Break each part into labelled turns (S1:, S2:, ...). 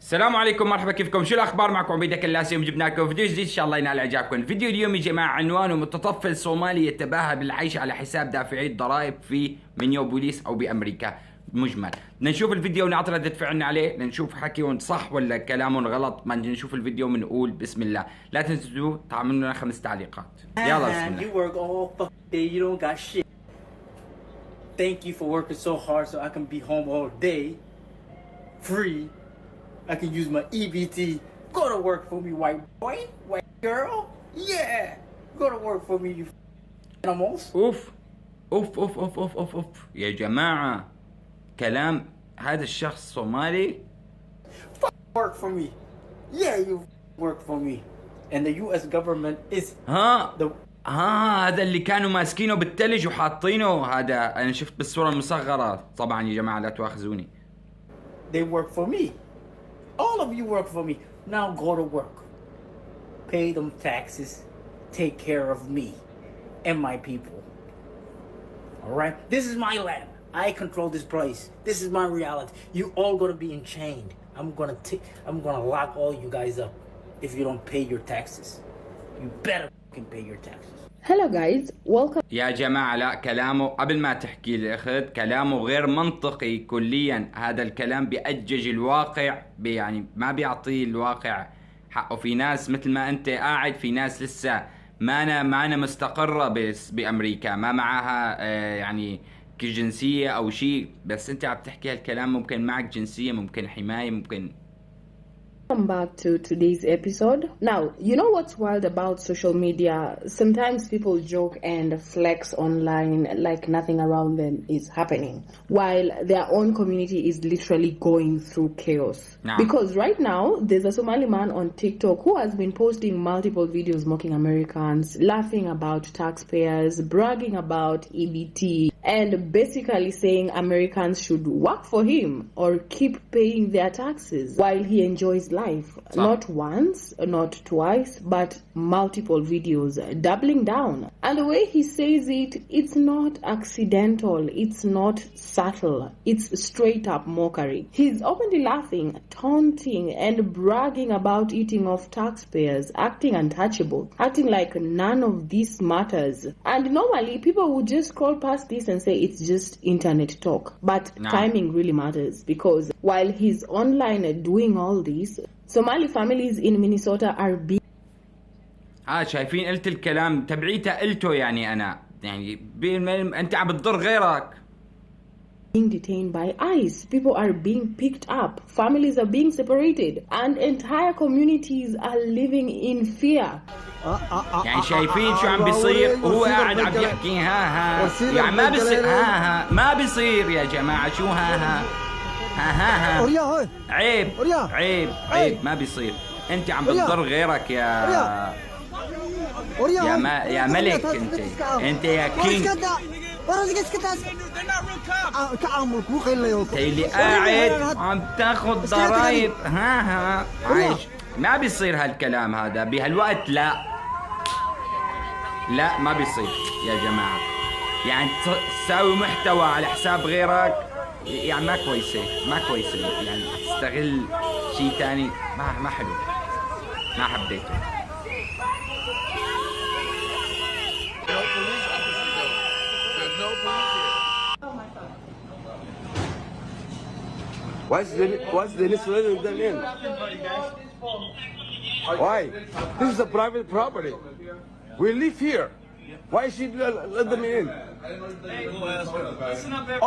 S1: السلام عليكم، مرحبا، كيفكم؟ شو الاخبار؟ معكم عبيدك اللاسي، وجبنا لكم فيديو جديد ان شاء الله ينال اعجابكم. الفيديو اليوم يا جماعه عنوانه متطفل صومالي يتباهى بالعيش على حساب دافعي الضرائب في مينيابوليس او بامريكا. مجمل بدنا نشوف الفيديو ونعطي ردة فعلنا عليه، نشوف حكيهم صح ولا كلامهم غلط. ما نشوف الفيديو بنقول بسم الله. لا تنسوا تعملوا لنا 5 تعليقات. يلا بسم الله.
S2: You work all fucking day, you don't got shit. Thank you for working so hard so I can be home all day, free. I can use my EBT. Go to work for me, white boy, white girl. Yeah, go to work for me, you animals.
S1: اوف اوف اوف اوف اوف اوف اوف يا جماعة، كلام هذا الشخص صومالي.
S2: Work for me. Yeah, you work for me. And the US government is
S1: هذا اللي كانوا ماسكينه بالثلج وحاطينه. هذا انا شفت بالصورة المصغرة طبعا يا جماعة، لا تواخذوني.
S2: They work for me. All of you work for me. Now go to work. Pay them taxes. Take care of me and my people. Alright? This is my land. I control this place. This is my reality. You all gonna be enchained. I'm gonna lock all you guys up if you don't pay your taxes. You better fucking pay your taxes.
S3: Hello guys, welcome.
S1: يا جماعة لا، كلامه قبل ما تحكي لي اخذ كلامه غير منطقي كليا. هذا الكلام بيأجج الواقع، يعني ما بيعطي الواقع حقه. في ناس مثل ما انت قاعد، في ناس لسه ما مستقرة بأمريكا، ما معها يعني كجنسية او شيء، بس انت عم تحكي هالكلام. ممكن معك جنسية، ممكن حماية، ممكن.
S3: Welcome back to today's episode. Now, you know what's wild about social media? Sometimes people joke and flex online like nothing around them is happening, while their own community is literally going through chaos.
S1: Nah.
S3: Because right now, there's a Somali man on TikTok who has been posting multiple videos mocking Americans, laughing about taxpayers, bragging about EBT, and basically saying Americans should work for him or keep paying their taxes while he enjoys life. Not once, not twice, but multiple videos doubling down. And the way he says it, it's not accidental, it's not subtle, it's straight up mockery. He's openly laughing, taunting, and bragging about eating off taxpayers, acting untouchable, acting like none of this matters. And normally people would just scroll past this and say it's just internet talk. But timing really matters, because while he's online doing all this, Somali families in Minnesota are being
S1: شايفين؟ قلت الكلام تبعيته قلته، يعني انا يعني انت عم بتضر غيرك.
S3: detained by ICE. People are being picked up. Families are being separated. And entire communities are living in fear.
S1: يعني شايفين شو عم بيصير؟ وهو قاعد عم يحكي ها يعني ما بيصير. ما بيصير يا جماعة. شو ها عيب عيب عيب، ما بيصير. انت عم بتضر غيرك يا ملك. انت يا كينج. اللي قاعد عم تاخذ ضرايب. عايش. ما بيصير هالكلام هذا بهالوقت. لا ما بيصير يا جماعة. يعني تساوي محتوى على حساب غيرك، يعني ما كويسة يعني تستغل شيء تاني. ما حلو، ما حبيته.
S4: What's the Venezuelan them in? Why? This is a private property. We live here. Why should you let them in?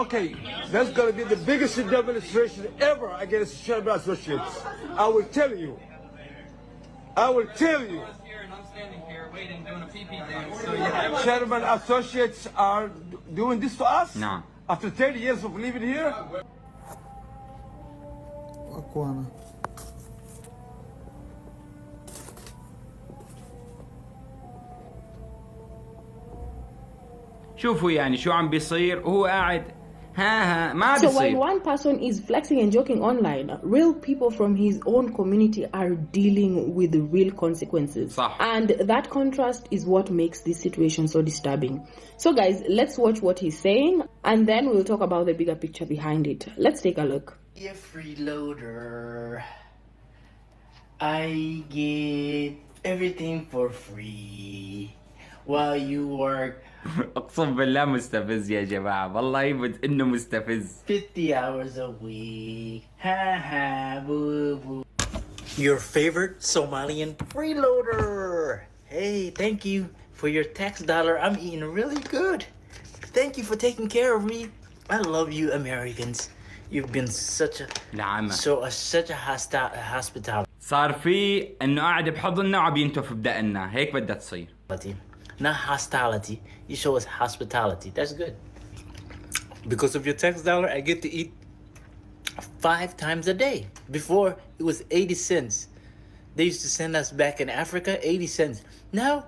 S4: Okay, that's going to be the biggest demonstration ever against Chairman Associates. I will tell you. Chairman Associates are doing this to us?
S1: No.
S4: After 30 years of living here?
S1: شوفوا يعني شو عم بيصير وهو قاعد ما
S3: So
S1: بيصير.
S3: while one person is flexing and joking online, real people from his own community are dealing with real consequences.
S1: صح.
S3: And that contrast is what makes this situation so disturbing. So guys, let's watch what he's saying and then we'll talk about the bigger picture behind it. Let's take a look.
S2: Freeloader. I get everything for free while you work
S1: اقسم بالله مستفز يا جماعة، والله يبد انه مستفز.
S2: 50 hours a week. Ha ha boo boo. Your favorite Somalian freeloader. Hey, thank you for your tax dollar. I'm eating really good. Thank you for taking care of me. I love you Americans. You've been such a
S1: نعم.
S2: such a hospitality.
S1: صار في انه قاعد بحضننا وعم ينتف بدقنا، هيك بدها تصير.
S2: Not hostility. You show us hospitality. That's good. Because of your tax dollar, I get to eat 5 times a day. Before, it was 80 cents. They used to send us back in Africa, 80 cents. Now,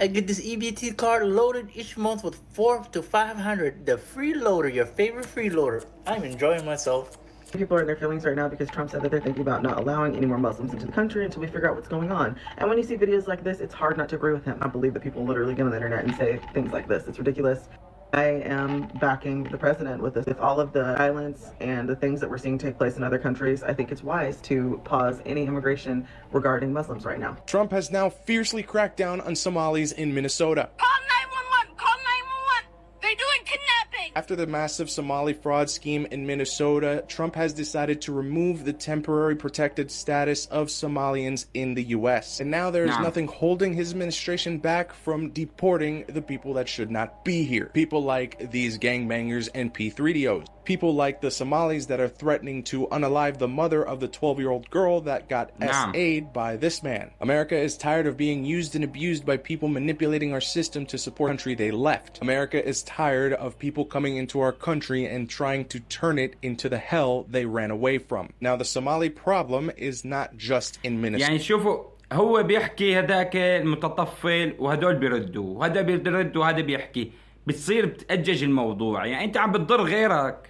S2: I get this EBT card loaded each month with 400 to 500. The freeloader, your favorite freeloader. I'm enjoying myself.
S5: People are in their feelings right now because Trump said that they're thinking about not allowing any more Muslims into the country until we figure out what's going on. And when you see videos like this, it's hard not to agree with him. I believe that people literally get on the internet and say things like this. It's ridiculous. I am backing the president with this. With all of the violence and the things that we're seeing take place in other countries, I think it's wise to pause any immigration regarding Muslims right now.
S6: Trump has now fiercely cracked down on Somalis in Minnesota.
S7: Call 911! Call 911! They're doing kidnapping!
S6: After the massive Somali fraud scheme in Minnesota, Trump has decided to remove the temporary protected status of Somalians in the U.S. And now there is nothing holding his administration back from deporting the people that should not be here. People like these gangbangers and P3DOs. People like the Somalis that are threatening to unalive the mother of the 12-year-old girl that got SA'd by this man. America is tired of being used and abused by people manipulating our system to support the country they left. America is tired of people coming into our country and trying to turn it into the hell they ran away from. Now, the Somali problem is not just in Minnesota.
S1: يعني شوفوا، هو بيحكي هداك المتطفل وهدول بيردوا، وهذا بيرد وهذا بيحكي، بتصير بتأجج الموضوع. يعني انت عم بتضر غيرك.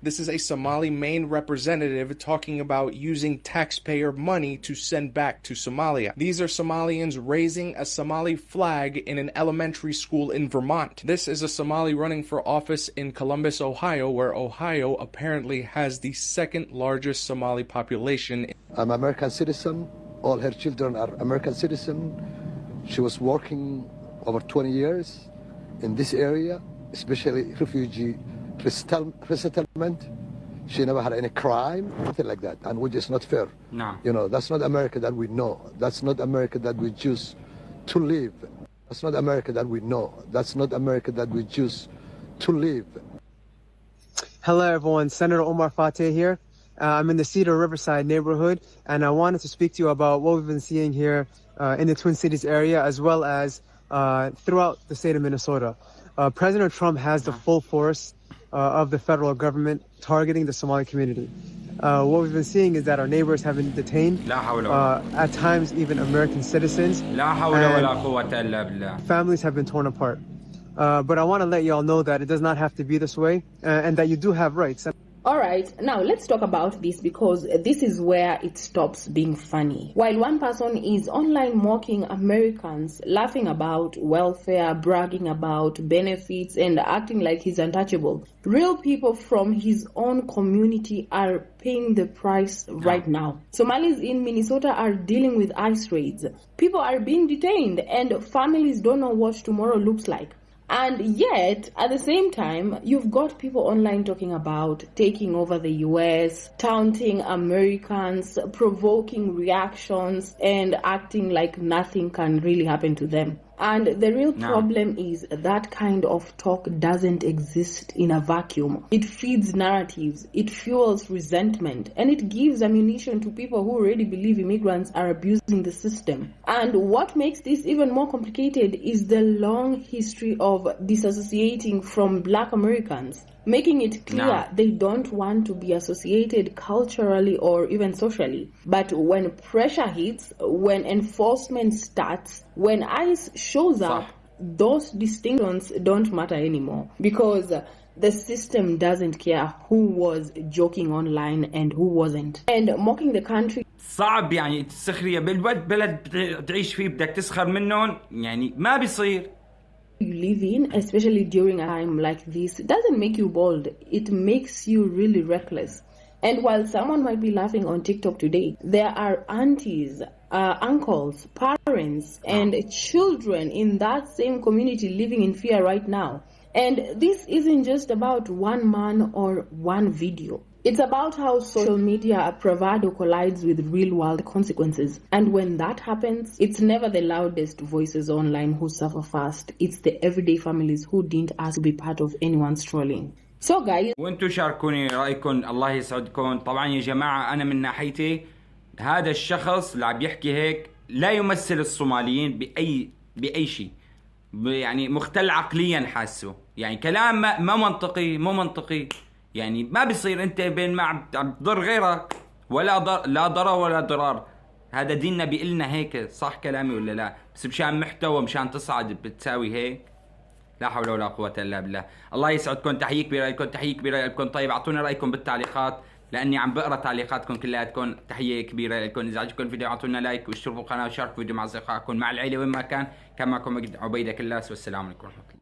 S6: This is a Somali main representative talking about using taxpayer money to send back to Somalia. These are Somalians raising a Somali flag in an elementary school in Vermont. This is a Somali running for office in Columbus, Ohio, where Ohio apparently has the second largest Somali population.
S8: I'm an American citizen. All her children are American citizens. She was working over 20 years in this area, especially refugee resettlement. She never had any crime, nothing like that, and which is not fair.
S1: No.
S8: You know, that's not America that we know. That's not America that we choose to live. That's not America that we know. That's not America that we choose to live.
S9: Hello everyone, Senator Omar Fateh here. I'm in the Cedar Riverside neighborhood, and I wanted to speak to you about what we've been seeing here in the Twin Cities area, as well as throughout the state of Minnesota. President Trump has the full force of the federal government targeting the Somali community. What we've been seeing is that our neighbors have been detained, at times even American citizens. Families have been torn apart. But I want to let you all know that it does not have to be this way, and that you do have rights.
S3: All right, now let's talk about this, because this is where it stops being funny. While one person is online mocking Americans, laughing about welfare, bragging about benefits, and acting like he's untouchable, real people from his own community are paying the price right now. Somalis in Minnesota are dealing with ICE raids. People are being detained, and families don't know what tomorrow looks like. And yet, at the same time, you've got people online talking about taking over the US, taunting Americans, provoking reactions, and acting like nothing can really happen to them. And the real problem is that kind of talk doesn't exist in a vacuum. It feeds narratives, it fuels resentment, and it gives ammunition to people who already believe immigrants are abusing the system. And what makes this even more complicated is the long history of disassociating from Black Americans, making it clear they don't want to be associated culturally or even socially. But when pressure hits, when enforcement starts, when ICE shows up, those distinctions don't matter anymore, because the system doesn't care who was joking online and who wasn't. And mocking the country
S1: صعب. يعني السخرية بلد تعيش فيه بدك تسخر منهم، يعني ما بيصير.
S3: you live in, especially during a time like this, doesn't make you bold. It makes you really reckless. And while someone might be laughing on TikTok today, there are aunties, uncles, parents, and children in that same community living in fear right now. And this isn't just about one man or one video. It's about how social media bravado collides with real-world consequences. And when that happens, it's never the loudest voices online who suffer first. It's the everyday families who didn't ask to be part of anyone's trolling. So guys,
S1: وانتم شاركوني رأيكم، الله يسعدكم. طبعا يا جماعة أنا من ناحيتي هذا الشخص اللي عم يحكي هيك لا يمثل الصوماليين بأي شيء، يعني مختل عقليا حاسه، يعني كلام ما منطقي، يعني ما بيصير انت بين ما عم تضر غيرك لا ضرر ولا ضرار. هذا ديننا بيقلنا هيك، صح كلامي ولا لا؟ بس مشان محتوى مشان تصعد بتساوي هيك؟ لا حول ولا قوة الا بالله. الله يسعدكم، تحية كبيرة لكم. طيب اعطونا رأيكم بالتعليقات لاني عم بقرا تعليقاتكم كلياتكم. تحية كبيرة لكم. اذا عجبكم الفيديو اعطونا لايك واشتركوا بالقناة وشاركوا الفيديو مع اصدقائكم مع العيلة وين ما كان. كان معكم عبيدة كلاس، والسلام عليكم ورحمة الله.